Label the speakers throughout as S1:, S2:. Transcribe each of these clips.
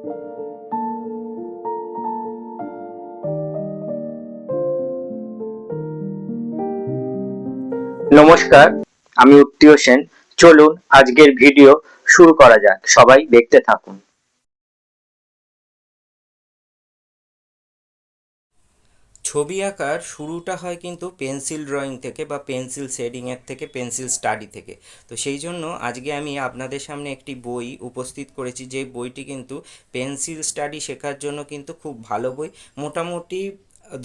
S1: নমস্কার, আমি উত্তীয় সেন। চলুন আজকের ভিডিও শুরু করা যাক। সবাই দেখতে থাকুন।
S2: ছবি আঁকার শুরুটা হয় কিন্তু পেন্সিল ড্রয়িং থেকে বা পেন্সিল শেডিংয়ের থেকে, পেন্সিল স্টাডি থেকে। তো সেই জন্য আজকে আমি আপনাদের সামনে একটি বই উপস্থিত করেছি, যে বইটি কিন্তু পেন্সিল স্টাডি শেখার জন্য কিন্তু খুব ভালো বই। মোটামুটি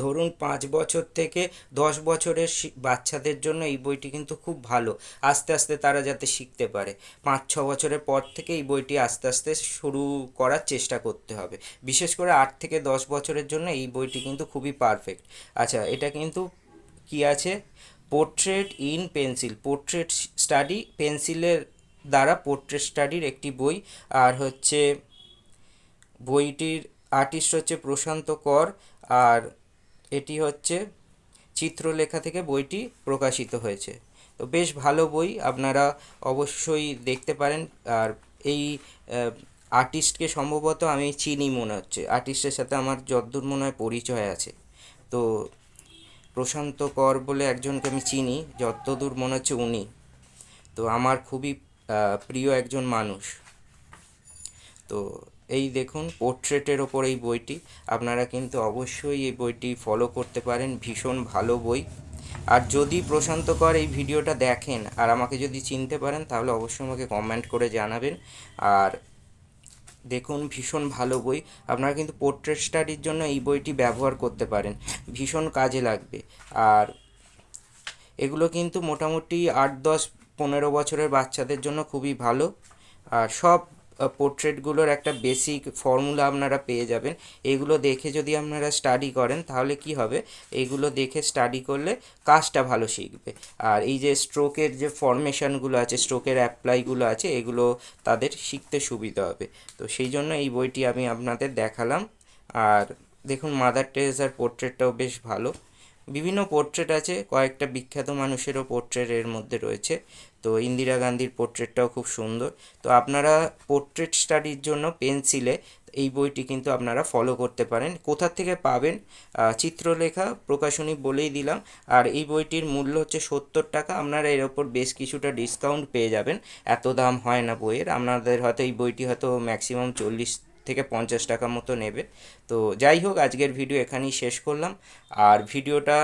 S2: ধরুন 5 বছর থেকে 10 বছরের বাচ্চাদের জন্য এই বইটি কিন্তু খুব ভালো। আস্তে আস্তে তারা যাতে শিখতে পারে, 5-6 বছরের পর থেকে এই বইটি আস্তে আস্তে শুরু করার চেষ্টা করতে হবে। বিশেষ করে 8 থেকে 10 বছরের জন্য এই বইটি কিন্তু খুবই পারফেক্ট। আচ্ছা, এটা কিন্তু কি আছে, portrait in pencil, portrait study, পেন্সিলের দ্বারা পোর্ট্রেট স্টাডির একটি বই। আর হচ্ছে বইটির আর্টিস্ট হচ্ছে প্রশান্ত কর। আর এটি হচ্ছে চিত্রলেখা থেকে বইটি প্রকাশিত হয়েছে। তো বেশ ভালো বই, আপনারা অবশ্যই দেখতে পারেন। আর এই আর্টিস্টকে সম্ভবত আমি চিনি মনে হচ্ছে, আর্টিস্টের সাথে আমার যতদূর মনে হয় পরিচয় আছে। তো প্রশান্ত কর বলে একজনকে আমি চিনি, যতদূর মনে হচ্ছে উনি। তো আমার খুবই প্রিয় একজন মানুষ। তো এই দেখুন, পোর্ট্রেটের ওপর এই বইটি, আপনারা কিন্তু অবশ্যই এই বইটি ফলো করতে পারেন, ভীষণ ভালো বই। আর যদি প্রশান্ত কর এই ভিডিওটা দেখেন আর আমাকে যদি চিনতে পারেন, তাহলে অবশ্যই আমাকে কমেন্ট করে জানাবেন। আর দেখুন, ভীষণ ভালো বই, আপনারা কিন্তু পোর্ট্রেট স্টাডির জন্য এই বইটি ব্যবহার করতে পারেন, ভীষণ কাজে লাগবে। আর এগুলো কিন্তু মোটামুটি 8-10-15 বছরের বাচ্চাদের জন্য খুবই ভালো। আর সব পোর্ট্রেটগুলোর একটা বেসিক ফর্মুলা আপনারা পেয়ে যাবেন। এগুলো দেখে যদি আপনারা স্টাডি করেন, তাহলে কি হবে, এইগুলো দেখে স্টাডি করলে কাজটা ভালো শিখবে। আর এই যে স্ট্রোকের যে ফরমেশনগুলো আছে, স্ট্রোকের অ্যাপ্লাইগুলো আছে, এগুলো তাদের শিখতে সুবিধা হবে। তো সেই জন্য এই বইটি আমি আপনাদের দেখালাম। আর দেখুন, মাদার টেরেসার পোর্ট্রেটটাও বেশ ভালো। বিভিন্ন পোর্ট্রেট আছে, কয়েকটা বিখ্যাত মানুষেরও পোর্ট্রেট এর মধ্যে রয়েছে। তো ইন্দিরা গান্ধীর পোর্ট্রেটটাও খুব সুন্দর। তো আপনারা পোর্ট্রেট স্টাডির জন্য পেন্সিলে এই বইটি কিন্তু আপনারা ফলো করতে পারেন। কোথা থেকে পাবেন, চিত্রলেখা প্রকাশনী বলেই দিলাম। আর এই বইটির মূল্য হচ্ছে 70 টাকা। আপনারা এর ওপর বেশ কিছুটা ডিসকাউন্ট পেয়ে যাবেন, এত দাম হয় না বইয়ের। আপনাদের হয়তো এই বইটি হয়তো ম্যাক্সিমাম 40 থেকে 50 টাকা মতো নেবে। তো যাই হোক, আজকের ভিডিও এখানেই শেষ করলাম। আর ভিডিওটা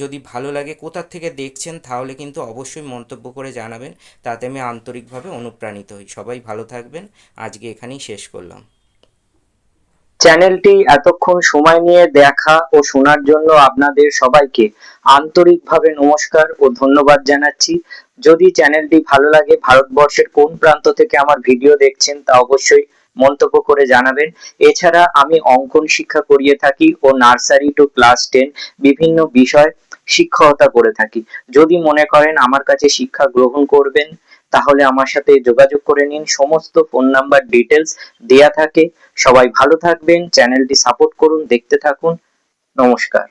S2: যদি ভালো লাগে, কোথা থেকে দেখছেন, তাহলে কিন্তু অবশ্যই মন্তব্য করে জানাবেন, তাতে আমি আন্তরিকভাবে অনুপ্রাণিত হই। সবাই ভালো থাকবেন, আজকে এখানেই শেষ করলাম।
S1: চ্যানেলটি এতক্ষণ সময় নিয়ে দেখা ও শোনার জন্য আপনাদের সবাইকে আন্তরিকভাবে নমস্কার ও ধন্যবাদ জানাচ্ছি। যদি চ্যানেলটি ভালো লাগে, ভারতবর্ষের কোন প্রান্ত থেকে আমার ভিডিও দেখছেন তা অবশ্যই মন্তব্য করে জানাবেন। এছাড়া আমি অঙ্কন শিক্ষা করিয়ে থাকি ও নার্সারি টু ক্লাস 10 বিভিন্ন বিষয় শিক্ষকতা করে থাকি। যদি মনে করেন আমার কাছে শিক্ষা গ্রহণ করবেন, তাহলে আমার সাথে যোগাযোগ করে নিন। সমস্ত ফোন নাম্বার ডিটেলস দেয়া থাকে। সবাই ভালো থাকবেন, চ্যানেলটি সাপোর্ট করুন, দেখতে থাকুন। নমস্কার।